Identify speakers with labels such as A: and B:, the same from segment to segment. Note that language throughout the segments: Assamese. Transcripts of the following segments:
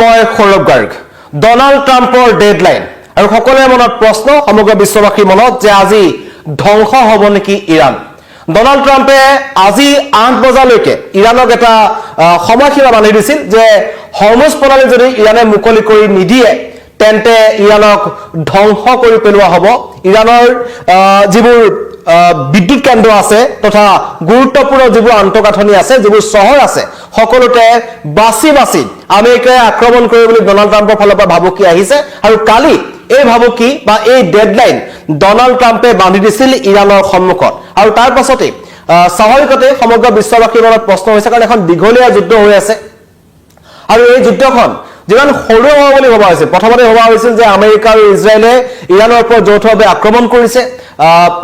A: মই সৌৰভ গাৰ্গ ডনাল্ড ট্ৰাম্পৰ ডেডলাইন আৰু সকলোৰে মনত প্ৰশ্ন সমগ্ৰ বিশ্ববাসীৰ মনত যে আজি ধ্বংস হ'ব নেকি ইৰাণ ডনাল্ড ট্ৰাম্পে আজি 8 বজালৈকে ইৰাণক এটা সময়সীমা বান্ধি দিছিল যে হৰমুজ প্ৰণালী যদি ইৰাণে মুকলি কৰি নিদিয়ে তেন্তে ইৰাণক ধ্বংস কৰি পেলোৱা হ'ব ইৰাণৰ যিবোৰ বিদ্যুৎ কেন্দ্ৰ আছে তথা গুৰুত্বপূৰ্ণ যিবোৰ আন্তঃগাঁথনি আছে যিবোৰ চহৰ আছে সকলোতে বাছি আমেৰিকাই আক্ৰমণ কৰিব বুলি ডনাল্ড ট্ৰাম্পৰ ফালৰ পৰা ভাবুকি আহিছে আৰু কালি এই ভাবুকি বা এই ডেডলাইন ডনাল্ড ট্ৰাম্পে বান্ধি দিছিল ইৰাণৰ সন্মুখত আৰু তাৰ পাছতে স্বাভাৱিকতে সমগ্ৰ বিশ্ববাসীৰ মনত প্ৰশ্ন হৈছে কাৰণ এখন দীঘলীয়া যুদ্ধ হৈ আছে আৰু এই যুদ্ধখন যিমান সৰু হ'ব বুলি ভবা হৈছিল প্ৰথমতে ভবা হৈছিল যে আমেৰিকা আৰু ইজৰাইলে ইৰাণৰ ওপৰত যৌথভাৱে আক্ৰমণ কৰিছে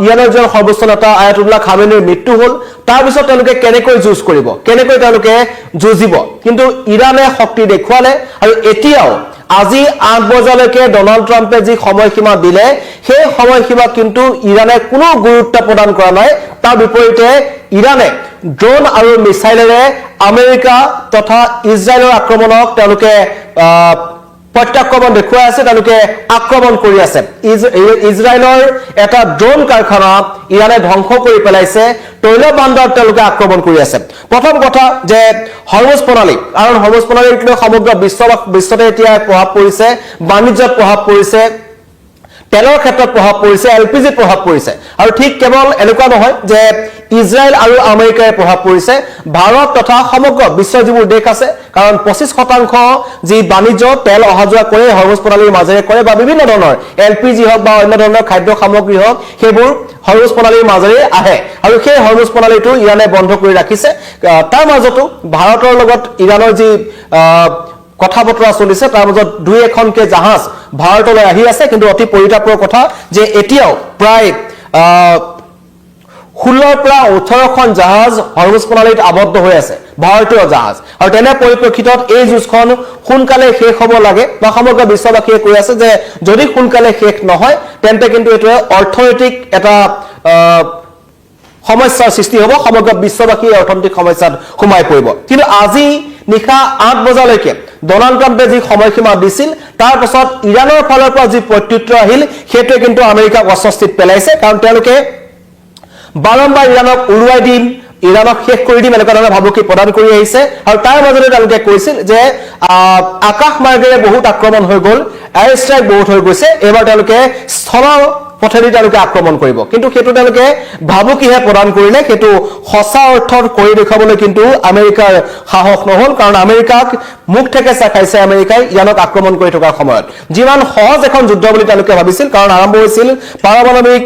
A: ইৰাণৰ জন সৰ্বোচ্চ নেতা আয়াতুল্লাহ খামেনিৰ মৃত্যু হ'ল তাৰ পিছত তেওঁলোকে কেনেকৈ যুঁজ কৰিব কেনেকৈ তেওঁলোকে যুঁজিব কিন্তু ইৰাণে শক্তি দেখুৱালে আৰু এতিয়াও আজি 8 বজালৈকে ডনাল্ড ট্ৰাম্পে যি সময়সীমা দিলে সেই সময়সীমা কিন্তু ইৰাণে কোনো গুৰুত্ব প্ৰদান কৰা নাই তাৰ বিপৰীতে ইৰাণে ড্ৰোন আৰু মিছাইলেৰে আমেৰিকা তথা ইজৰাইলৰ আক্ৰমণক তেওঁলোকে প্ৰত্যাক্ৰমণ দেখুৱাই আছে তেওঁলোকে আক্ৰমণ কৰি আছে ইজৰাইলৰ এটা ড্ৰোন কাৰখানা ইৰাণে ধ্বংস কৰি পেলাইছে তৈল ভাণ্ডাৰত তেওঁলোকে আক্ৰমণ কৰি আছে প্ৰথম কথা যে হৰমুজ প্ৰণালী কাৰণ হৰমুজ প্ৰণালীৰ সমগ্ৰ বিশ্বতে এতিয়া প্ৰভাৱ পৰিছে বাণিজ্যত প্ৰভাৱ পৰিছে তেলৰ ক্ষেত্ৰত প্ৰভাৱ পৰিছে এলপিজি প্ৰভাৱ পৰিছে আৰু ঠিক কেৱল এনেকুৱা নহয় যে ইজৰাইল আৰু আমেৰিকাৰ প্ৰভাৱ পৰিছে ভাৰত তথা সমগ্ৰ বিশ্বৰ যিবোৰ দেশ আছে কাৰণ 25% যি বাণিজ্য তেল অহা যোৱা কৰে হৰমুজ প্ৰণালীৰ মাজেৰে কৰে বা বিভিন্ন ধৰণৰ এলপিজি হওক বা অন্য ধৰণৰ খাদ্য সামগ্ৰী হওক সেইবোৰ হৰমুজ প্ৰণালীৰ মাজেৰে আহে আৰু সেই হৰমুজ প্ৰণালীটো ইৰাণে বন্ধ কৰি ৰাখিছে তাৰ মাজতো ভাৰতৰ লগত ইৰাণৰ যি কথা বতৰা চলিছে তাৰ মাজত দুই এখনকে জাহাজ ভাৰতলৈ আহি আছে কিন্তু অতি পৰিতাপৰ কথা যে এতিয়াও প্ৰায় 16 পৰা 18খন জাহাজ হৰমুজ প্ৰণালীত আবদ্ধ হৈ আছে ভাৰতীয় জাহাজ আৰু তেনে পৰিপ্ৰেক্ষিতত এই যুঁজখন সোনকালে শেষ হ'ব লাগে বা সমগ্ৰ বিশ্ববাসীয়ে কৈ আছে যে যদি সোনকালে শেষ নহয় তেন্তে কিন্তু এটোৱে অৰ্থনৈতিক এটা সমস্যাৰ সৃষ্টি হ'ব সমগ্ৰ বিশ্ববাসী অৰ্থনৈতিক সমস্যাত সোমাই পৰিব কিন্তু আজি নিশা 8 বজালৈকে ডনাল্ড ট্ৰাম্পে যি সময়সীমা দিছিল তাৰ পাছত ইৰাণৰ ফালৰ পৰা যি প্ৰত্যুত্তৰ আহিল সেইটোৱে কিন্তু আমেৰিকাক অস্বস্তিত পেলাইছে কাৰণ তেওঁলোকে বাৰম্বাৰ ইৰাণক উৰুৱাই দিম ইৰাণক শেষ কৰি দিম এনেকুৱা ধৰণৰ ভাবুকি প্ৰদান কৰি আহিছে আৰু তাৰ মাজতে তেওঁলোকে কৈছিল যে আকাশ মাৰ্গেৰে বহুত আক্ৰমণ হৈ গ'ল এয়াৰ ষ্ট্ৰাইক বহুত হৈ গৈছে এবাৰ তেওঁলোকে স্থলৰ পথেদি তেওঁলোকে আক্ৰমণ কৰিব কিন্তু সেইটো তেওঁলোকে ভাবুকিহে প্ৰদান কৰিলে সেইটো সঁচা অৰ্থত কৰি দেখাবলৈ কিন্তু আমেৰিকাৰ সাহস নহল কাৰণ আমেৰিকাক মুখ থেকে চাখাইছে আমেৰিকাই ইৰাণক আক্ৰমণ কৰি থকাৰ সময়ত যিমান সহজ এখন যুদ্ধ বুলি তেওঁলোকে ভাবিছিল কাৰণ আৰম্ভ হৈছিল পাৰমাণৱিক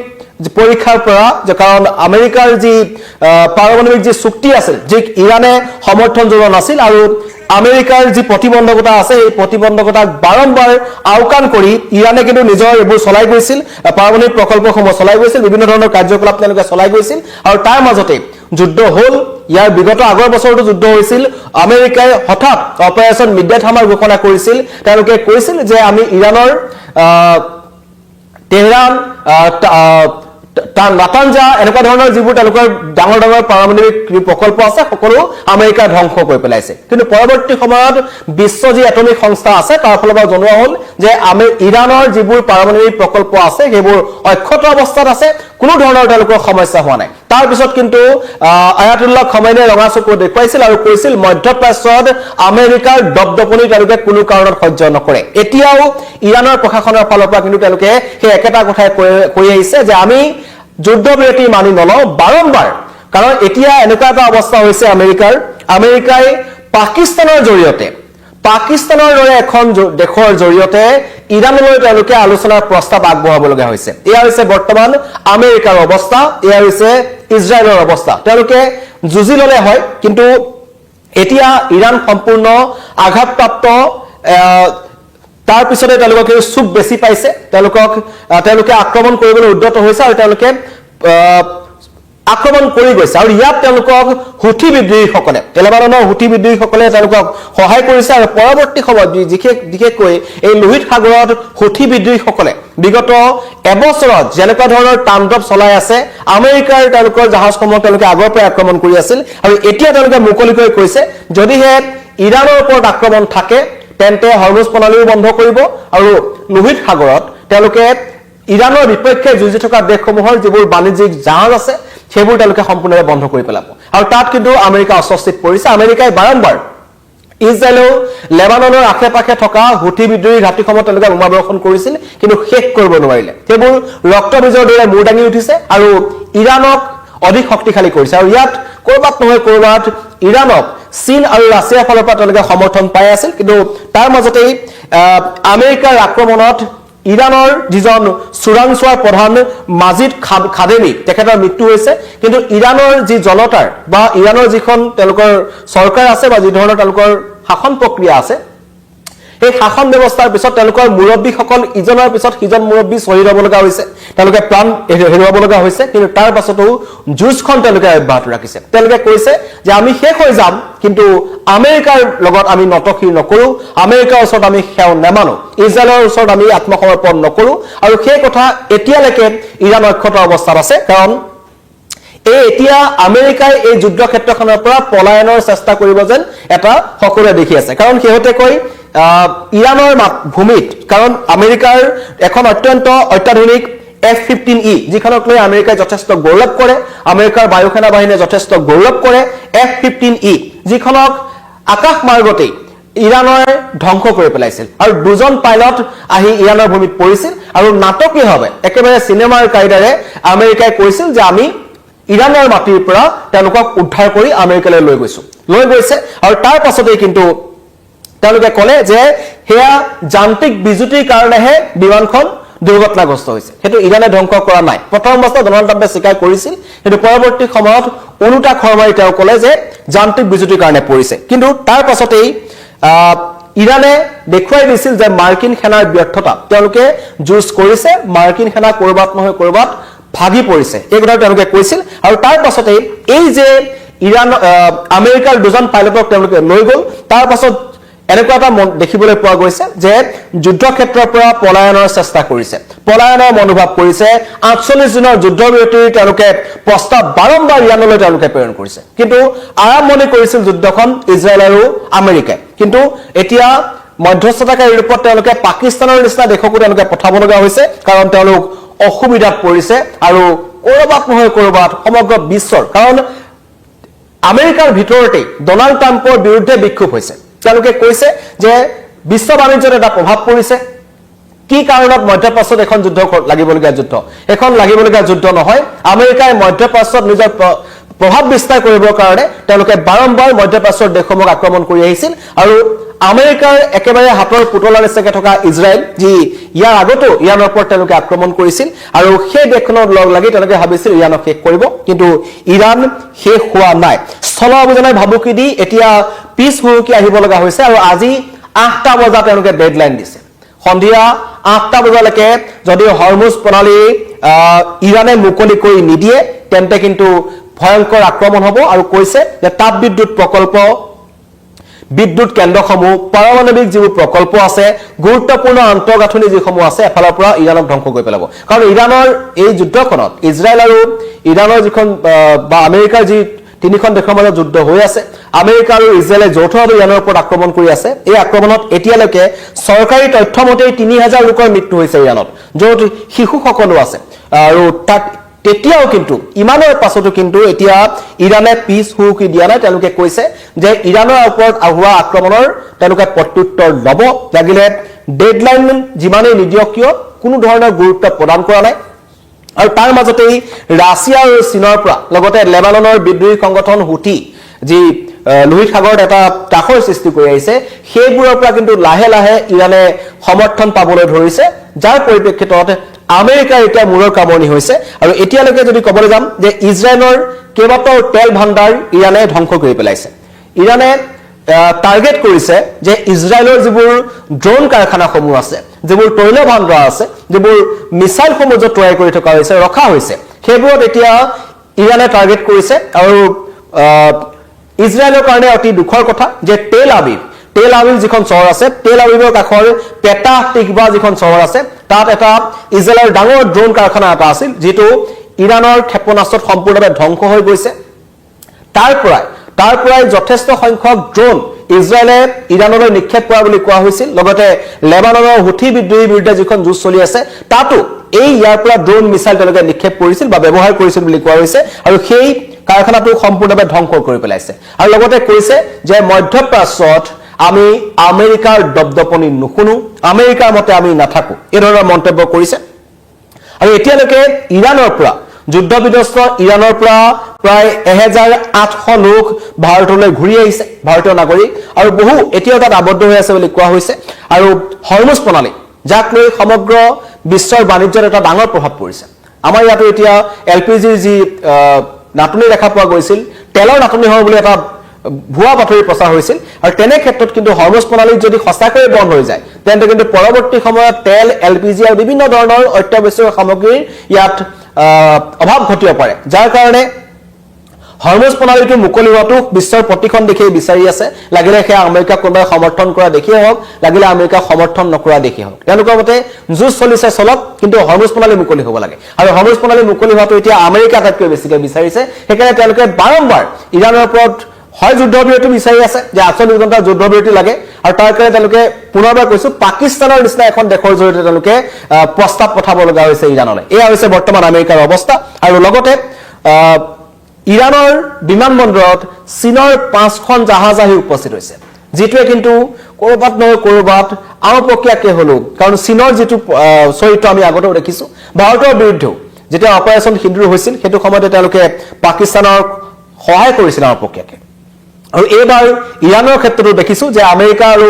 A: পৰীক্ষাৰ পৰা যে কাৰণ আমেৰিকাৰ যি পাৰমাণৱিক যি চুক্তি আছিল যে ইৰাণে সমৰ্থন জনোৱা নাছিল আৰু আমেৰিকাৰ যি প্ৰতিবন্ধকতা আছে এই প্ৰতিবন্ধকতাক বাৰম্বাৰ আওকাণ কৰি ইৰাণে কিন্তু নিজৰ এইবোৰ চলাই গৈছিল পাৰমাণৱিক প্ৰকল্পসমূহ চলাই গৈছিল বিভিন্ন ধৰণৰ কাৰ্যকলাপ তেওঁলোকে চলাই গৈছিল আৰু তাৰ মাজতে যুদ্ধ হ'ল ইয়াৰ বিগত আগৰ বছৰটো যুদ্ধ হৈছিল আমেৰিকাই হঠাৎ অপাৰেচন মিডনাইট হামাৰ ঘোষণা কৰিছিল তেওঁলোকে কৈছিল যে আমি ইৰাণৰ তেহৰান নাতাঞ্জা এনেকুৱা ধৰণৰ যিবোৰ তেওঁলোকৰ ডাঙৰ পাৰমাণৱিক প্ৰকল্প আছে সকলো আমেৰিকা ধ্বংস কৰি পেলাইছে কিন্তু পৰৱৰ্তী সময়ত বিশ্ব যি এটমিক সংস্থা আছে তাৰ ফালৰ পৰা জনোৱা হ'ল যে ইৰাণৰ যিবোৰ পাৰমাণৱিক প্ৰকল্প আছে সেইবোৰ অক্ষত অৱস্থাত আছে কোনো ধৰণৰ তেওঁলোকৰ সমস্যা হোৱা নাই তাৰ পিছত কিন্তু আয়াতুল্লাহ খামেনিয়ে ৰঙা চকু দেখুৱাইছিল আৰু কৈছিল মধ্যপ্ৰাচ্যত আমেৰিকাৰ দপদপনি তেওঁলোকে কোনো কাৰণত সহ্য নকৰে এতিয়াও ইৰাণৰ প্ৰশাসনৰ ফালৰ পৰা কিন্তু তেওঁলোকে সেই একেটা কথাই কৈ আহিছে যে আমি যুদ্ধবিৰতি মানি নলওঁ বাৰম্বাৰ কাৰণ এতিয়া এনেকুৱা এটা অৱস্থা হৈছে আমেৰিকাই পাকিস্তানৰ দৰে এখন দেশৰ জৰিয়তে ইৰাণলৈ তেওঁলোকে আলোচনাৰ প্ৰস্তাৱ আগবঢ়াবলগীয়া হৈছে এয়া হৈছে বৰ্তমান আমেৰিকাৰ অৱস্থা এয়া হৈছে ইজৰাইলৰ অৱস্থা তেওঁলোকে যুঁজি ল'লে হয় কিন্তু এতিয়া ইৰাণ সম্পূৰ্ণ আঘাতপ্ৰাপ্ত তাৰ পিছতে তেওঁলোকে সুখ বেছি পাইছে তেওঁলোকে আক্ৰমণ কৰিবলৈ উদ্যত হৈছে আৰু তেওঁলোকে আক্ৰমণ কৰি গৈছে আৰু ইয়াত তেওঁলোকক হুথি বিদ্ৰোহীসকলে লেবাননৰ হুথি বিদ্ৰোহীসকলে তেওঁলোকক সহায় কৰিছে আৰু পৰৱৰ্তী সময়ত বিশেষকৈ এই লোহিত সাগৰত হুথি বিদ্ৰোহীসকলে বিগত এবছৰত যেনেকুৱা ধৰণৰ তাণ্ডৱ চলাই আছে আমেৰিকাৰ তেওঁলোকৰ জাহাজসমূহ তেওঁলোকে আগৰ পৰা আক্ৰমণ কৰি আছিল আৰু এতিয়া তেওঁলোকে মুকলিকৈ কৈছে যদিহে ইৰাণৰ ওপৰত আক্ৰমণ থাকে তেন্তে হৰমুজ প্ৰণালীও বন্ধ কৰিব আৰু লোহিত সাগৰত তেওঁলোকে ইৰাণৰ বিপক্ষে যুঁজি থকা দেশসমূহৰ যিবোৰ বাণিজ্যিক জাহাজ আছে সেইবোৰ তেওঁলোকে সম্পূৰ্ণভাৱে বন্ধ কৰি পেলাব আৰু তাত কিন্তু আমেৰিকা অস্বস্তিত পৰিছে আমেৰিকাই বাৰম্বাৰ ইজৰাইলেও লেবাননৰ আশে-পাশে থকা হুথি বিদ্ৰোহী ঘাটিসমূহত তেওঁলোকে বোমা বৰ্ষণ কৰিছিল কিন্তু শেষ কৰিব নোৱাৰিলে সেইবোৰ ৰক্তবীজৰ দৰে মূৰ দাঙি উঠিছে আৰু ইৰাণক অধিক শক্তিশালী কৰিছে আৰু ইয়াত কৰবাত নহয় কৰবাত ইৰাণক চীন আৰু ৰাছিয়াৰ ফালৰ পৰা তেওঁলোকে সমৰ্থন পাই আছিল কিন্তু তাৰ মাজতেই আমেৰিকাৰ আক্ৰমণত ইৰাণৰ যিজন চোৰাংচোৱাৰ প্ৰধান মাজিদ খাদেমি তেখেতৰ মৃত্যু হৈছে কিন্তু ইৰাণৰ যি জনতাৰ বা ইৰাণৰ যিখন তেওঁলোকৰ চৰকাৰ আছে বা যি ধৰণৰ তেওঁলোকৰ শাসন প্ৰক্ৰিয়া আছে এই শাসন ব্যৱস্থাৰ পিছত তেওঁলোকৰ মুৰব্বীসকল ইজনৰ পিছত সিজন মুৰব্বী শ্বহীদ হ'ব লগা হৈছে তেওঁলোকে প্ৰাণ হেৰুৱাব লগা হৈছে কিন্তু তাৰ পাছতো যুঁজখন তেওঁলোকে অব্যাহত ৰাখিছে তেওঁলোকে কৈছে যে আমি শেষ হৈ যাম কিন্তু আমেৰিকাৰ লগত আমি নতশিৰ নকৰো আমেৰিকাৰ ওচৰত আমি সেৱা নেমানো ইজৰাইলৰ ওচৰত আমি আত্মসমৰ্পণ নকৰো আৰু সেই কথা এতিয়ালৈকে ইৰাণ অক্ষত অৱস্থাত আছে কাৰণ এতিয়া আমেৰিকাই এই যুদ্ধ ক্ষেত্ৰখনৰ পৰা পলায়নৰ চেষ্টা কৰিব যেন এটা সকলোৱে দেখি আছে কাৰণ সিহঁতে কৈ ইৰাণৰ ভূমিত কাৰণ আমেৰিকাৰ এখন অত্যন্ত অত্যাধুনিক F-15E যিখনক লৈ আমেৰিকাই যথেষ্ট গৌৰৱ কৰে আমেৰিকাৰ বায়ু সেনা বাহিনীয়ে যথেষ্ট গৌৰৱ কৰে F-15E যিখনক আকাশ মাৰ্গতেই ইৰাণৰ ধ্বংস কৰি পেলাইছিল আৰু দুজন পাইলট আহি ইৰাণৰ ভূমিত পৰিছিল আৰু নাটকীয়ভাৱে একেবাৰে চিনেমাৰ কায়দাৰে আমেৰিকাই কৈছিল যে আমি ইৰাণৰ মাটিৰ পৰা তেওঁলোকক উদ্ধাৰ কৰি আমেৰিকালৈ লৈ গৈছে আৰু তাৰ পাছতেই কিন্তু তেওঁলোকে ক'লে যে হেয়া যান্ত্ৰিক বিজুতিৰ কাৰণেহে বিমানখন দুৰ্ঘটনাগ্ৰস্ত হৈছে হেতু ইৰাণে ধ্বংস কৰা নাই প্ৰথম অৱস্থাত ডনাল্ড ট্ৰাম্পে স্বীকাৰ কৰিছিল হেতু পৰৱৰ্তী সময়ত ওলোটা খৰমাৰি তেওঁ ক'লে যে যান্ত্ৰিক বিজুতিৰ কাৰণে পৰিছে কিন্তু তাৰ পাছতেই ইৰাণে দেখুৱাই দিছিল যে মাৰ্কিন সেনাৰ ব্যৰ্থতা তেওঁলোকে যুঁজ কৰিছে মাৰ্কিন সেনা কৰবাত নহয় কৰবাত ভাগি পৰিছে এই কথা তেওঁলোকে কৈছিল আৰু তাৰ পাছতেই এই যে ইৰাণ আমেৰিকাৰ দুজন পাইলটক তেওঁলোকে লৈ গ'ল তাৰ পাছত এনেকুৱা এটা দেখিবলৈ পোৱা গৈছে যে যুদ্ধ ক্ষেত্ৰৰ পৰা পলায়নৰ চেষ্টা কৰিছে পলায়নৰ মনোভাৱ কৰিছে 48 দিনৰ যুদ্ধবিৰতিৰ তেওঁলোকে প্ৰস্তাৱ বাৰম্বাৰ ইৰাণলৈ তেওঁলোকে প্ৰেৰণ কৰিছে কিন্তু আৰম্ভণি কৰিছিল যুদ্ধখন ইজৰাইল আৰু আমেৰিকাই কিন্তু এতিয়া মধ্যস্থতাকাৰী ৰূপত তেওঁলোকে পাকিস্তানৰ নিচিনা দেশকো তেওঁলোকে পঠাব লগা হৈছে কাৰণ তেওঁলোক অসুবিধাত পৰিছে আৰু কৰবাত নহয় কৰবাত সমগ্ৰ বিশ্বৰ কাৰণ আমেৰিকাৰ ভিতৰতে ডনাল্ড ট্ৰাম্পৰ বিৰুদ্ধে বিক্ষোভ হৈছে তেওঁলোকে কৈছে যে বিশ্ব বাণিজ্যত এটা প্ৰভাৱ পৰিছে কি কাৰণত মধ্যপ্ৰাচ্যত এখন যুদ্ধ লাগিবলগীয়া যুদ্ধ নহয় আমেৰিকাই মধ্যপ্ৰাচ্যত নিজৰ প্ৰভাৱ বিস্তাৰ কৰিবৰ কাৰণে তেওঁলোকে বাৰম্বাৰ মধ্যপ্ৰাচ্যৰ দেশসমূহক আক্ৰমণ কৰি আহিছিল আৰু আমেৰিকাৰ একেবাৰে হাতৰ পুতলা নিচিনাকৈ থকা ইজৰাইল যি ইয়াৰ আগতো ইৰাণৰ ওপৰত তেওঁলোকে আক্ৰমণ কৰিছিল আৰু সেই দেশখনৰ লগ লাগি তেওঁলোকে ভাবিছিল ইৰাণক শেষ কৰিব কিন্তু ইৰাণ শেষ হোৱা নাই স্থল অভিযানৰ ভাবুকি দি এতিয়া পিছ হুৰুকি আহিব লগা হৈছে আৰু আজি 8টা বজাত তেওঁলোকে ডেডলাইন দিছে সন্ধিয়া 8টা বজালৈকে যদি হৰমুজ প্ৰণালী ইৰাণে মুকলি কৰি নিদিয়ে তেন্তে কিন্তু ভয়ংকৰ আক্ৰমণ হ'ব আৰু কৈছে যে তাপবিদ্যুৎ প্ৰকল্প বিদ্যুৎ কেন্দ্ৰসমূহ পাৰমাণৱিক যিবোৰ প্ৰকল্প আছে গুৰুত্বপূৰ্ণ আন্তঃগাঁথনি যিসমূহ আছে এফালৰ পৰা ইৰাণক ধ্বংস কৰি পেলাব কাৰণ ইৰাণৰ এই যুদ্ধখনত ইজৰাইল আৰু ইৰাণৰ যিখন বা আমেৰিকাৰ যি তিনিখন দেশৰ মাজত যুদ্ধ হৈ আছে আমেৰিকা আৰু ইজৰাইলে যৌথভাৱে ইৰাণৰ ওপৰত আক্ৰমণ কৰি আছে এই আক্ৰমণত এতিয়ালৈকে চৰকাৰী তথ্য মতে 3000 লোকৰ মৃত্যু হৈছে ইৰাণত য'ত শিশুসকলো আছে আৰু তাত তেতিয়াও কিন্তু ইমানৰ পাছতো কিন্তু এতিয়া ইৰাণে পিছ হুৰুকি দিয়া নাই তেওঁলোকে কৈছে যে ইৰাণৰ ওপৰত হোৱা আক্ৰমণৰ তেওঁলোকে প্ৰত্যুত্তৰ ল'ব লাগিলে ডেডলাইন যিমানেই নিদিয়ক কিয় কোনো ধৰণৰ গুৰুত্ব প্ৰদান কৰা নাই আৰু তাৰ মাজতেই ৰাছিয়া আৰু চীনৰ পৰা লগতে লেবাননৰ বিদ্ৰোহী সংগঠন হুথি যি লোহিত সাগৰত এটা কাষৰ সৃষ্টি কৰি আহিছে সেইবোৰৰ পৰা কিন্তু লাহে লাহে ইৰাণে সমৰ্থন পাবলৈ ধৰিছে যাৰ পৰিপ্ৰেক্ষিতত আমেৰিকাৰ এতিয়া মূৰৰ কামৰণি হৈছে আৰু এতিয়ালৈকে যদি ক'বলৈ যাম যে ইজৰাইলৰ কেইবাটাও তেল ভাণ্ডাৰ ইৰাণে ধ্বংস কৰি পেলাইছে ইৰাণে টাৰ্গেট কৰিছে যে ইজৰাইলৰ যিবোৰ ড্ৰোন কাৰখানাসমূহ আছে যিবোৰ তৈল ভাণ্ডাৰ আছে যিবোৰ মিছাইলসমূহ য'ত তৈয়াৰ কৰি থকা হৈছে ৰখা হৈছে সেইবোৰত এতিয়া ইৰাণে টাৰ্গেট কৰিছে আৰু ইজৰাইলৰ কাৰণে অতি দুখৰ কথা যে তেল আবিব যিখন চহৰ আছে তেল আবিবৰ কাষৰ পেটাহ তিকবা যিখন চহৰ আছে তাত এটা ইজৰাইলৰ ডাঙৰ ড্ৰোন কাৰখানা এটা আছিল যেটো ইৰাণৰ ক্ষেপণাস্ত্ৰত সম্পূৰ্ণভাৱে ধ্বংস হৈ গৈছে তাৰ পৰাই যথেষ্ট সংখ্যক ড্ৰোন ইজৰাইলে ইৰানলৈ নিক্ষেপ কৰা বুলি কোৱা হৈছিল লগতে লেবাননৰ হুথি বিদ্ৰোহীৰ বিৰুদ্ধে যিখন যুঁজ চলি আছে তাতো এই ইয়াৰ পৰা ড্ৰোন মিছাইল তেওঁলোকে নিক্ষেপ কৰিছিল বা ব্যৱহাৰ কৰিছিল বুলি কোৱা হৈছে আৰু সেই কাৰখানাটো সম্পূৰ্ণভাৱে ধ্বংস কৰি পেলাইছে আৰু লগতে কৈছে যে মধ্যপ্ৰাচ্যত আমি আমেৰিকাৰ দপদপনি নুশুনো আমেৰিকাৰ মতে আমি নাথাকো এই ধৰণৰ মন্তব্য কৰিছে আৰু এতিয়ালৈকে ইৰানৰ পৰা যুদ্ধবিধ্বস্ত ইৰানৰ পৰা প্ৰায় 1800 লোক ভাৰতলৈ ঘূৰি আহিছে ভাৰতীয় নাগৰিক আৰু বহু এতিয়াও তাত আবদ্ধ হৈ আছে বুলি কোৱা হৈছে আৰু হৰমুজ প্ৰণালী যাক লৈ সমগ্ৰ বিশ্বৰ বাণিজ্যত এটা ডাঙৰ প্ৰভাৱ পৰিছে আমাৰ ইয়াতো এতিয়া এলপিজিৰ যি নাটনি দেখা পোৱা গৈছিল তেলৰ নাটনি হয় বুলি এটা ভুৱা বাতৰি প্ৰচাৰ হৈছিল আৰু তেনে ক্ষেত্ৰত কিন্তু হৰমুজ প্ৰণালী যদি সঁচাকৈ বন্ধ হৈ যায় তেন্তে কিন্তু পৰৱৰ্তী সময়ত তেল এলপিজি আৰু বিভিন্ন ধৰণৰ অত্যাৱশ্যকীয় সামগ্ৰীৰ ইয়াত অভাৱ ঘটিব পাৰে যাৰ কাৰণে হৰমুজ প্ৰণালীটো মুকলি হোৱাটো বিশ্বৰ প্ৰতিখন দেশেই বিচাৰি আছে লাগিলে সেয়া আমেৰিকাক কোনোবাই সমৰ্থন কৰা দেখিয়ে হওক লাগিলে আমেৰিকাক সমৰ্থন নকৰা দেখিয়ে হওক তেওঁলোকৰ মতে যুঁজ চলিছে চলক কিন্তু হৰমুজ প্ৰণালী মুকলি হ'ব লাগে আৰু হৰমুজ প্ৰণালী মুকলি হোৱাটো এতিয়া আমেৰিকা আটাইতকৈ বেছিকৈ বিচাৰিছে সেইকাৰণে তেওঁলোকে বাৰম্বাৰ ইৰানৰ ওপৰত হয় যুদ্ধবিৰতি বিচাৰি আছে যে 48 ঘণ্টা যুদ্ধবিৰতি লাগে আৰু তাৰ কাৰণে তেওঁলোকে পুনৰবাৰ কৈছো পাকিস্তানৰ নিচিনা এখন দেশৰ জৰিয়তে তেওঁলোকে প্ৰস্তাৱ পঠাব লগা হৈছে ইৰানলৈ এয়া হৈছে বৰ্তমান আমেৰিকাৰ অৱস্থা আৰু লগতে ইৰানৰ বিমানবন্দৰত চীনৰ 5খন জাহাজ আহি উপস্থিত হৈছে যেটোৱে কিন্তু কৰবাত নহয় কৰবাত আওপকীয়াকে হলো কাৰণ চীনৰ যেটো চৰিত্ৰ আমি আগতেও দেখিছো ভাৰতৰ বিৰুদ্ধে যেতিয়া অপাৰেচন সিন্দুৰ হৈছিল হেতু সময়তে তেওঁলোকে পাকিস্তানৰ সহায় কৰিছিল আওপকীয়াকে আৰু এইবাৰ ইৰানৰ ক্ষেত্ৰতো দেখিছো যে আমেৰিকা আৰু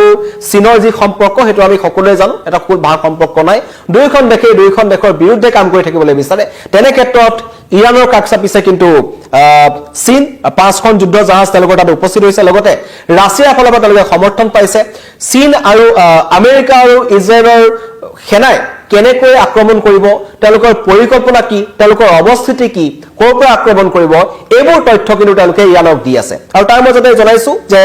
A: চীনৰ যি সম্পৰ্ক হেতু আমি সকলোৱে জানো এটা খুব ভাল সম্পৰ্ক নাই দুইখন দেশৰ বিৰুদ্ধে কাম কৰি থাকিবলৈ বিচাৰে তেনে ক্ষেত্ৰত ইৰানৰ কাকসা পিছে কিন্তু চীন 5খন যুদ্ধ জাহাজ তেওঁলোকৰ তাত উপস্থিত হৈছে লগতে ৰাছিয়াৰ ফালৰ পৰা তেওঁলোকে সমৰ্থন পাইছে চীন আৰু আমেৰিকা আৰু ইজৰাইলৰ সেনাই কেনেকৈ আক্ৰমণ কৰিব তেওঁলোকৰ পৰিকল্পনা কি তেওঁলোকৰ অৱস্থিতি কি ক'ৰ পৰা আক্ৰমণ কৰিব এইবোৰ তথ্য কিন্তু তেওঁলোকে ইৰানক দি আছে আৰু তাৰ মাজতে জনাইছো যে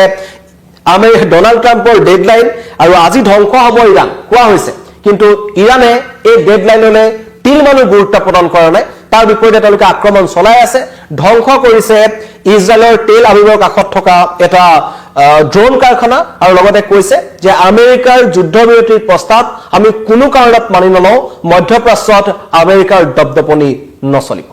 A: ডোনাল্ড ট্ৰাম্পৰ ডেডলাইন আৰু আজি ধ্বংস হ'ব ইৰান কোৱা হৈছে কিন্তু ইৰানে এই ডেডলাইনলৈ তিলমানো গুৰুত্ব প্ৰদান কৰা নাই তাৰ বিপৰীতে তেওঁলোকে আক্ৰমণ চলাই আছে ধ্বংস কৰিছে ইজৰাইলৰ তেল আবিবৰ কাষত থকা এটা ড্ৰোন কাৰখানা আৰু লগতে কৈছে যে আমেৰিকাৰ যুদ্ধবিৰতিৰ প্ৰস্তাৱ আমি কোনো কাৰণত মানি নলওঁ মধ্যপ্ৰাচ্যত আমেৰিকাৰ দপদপনি নচলিব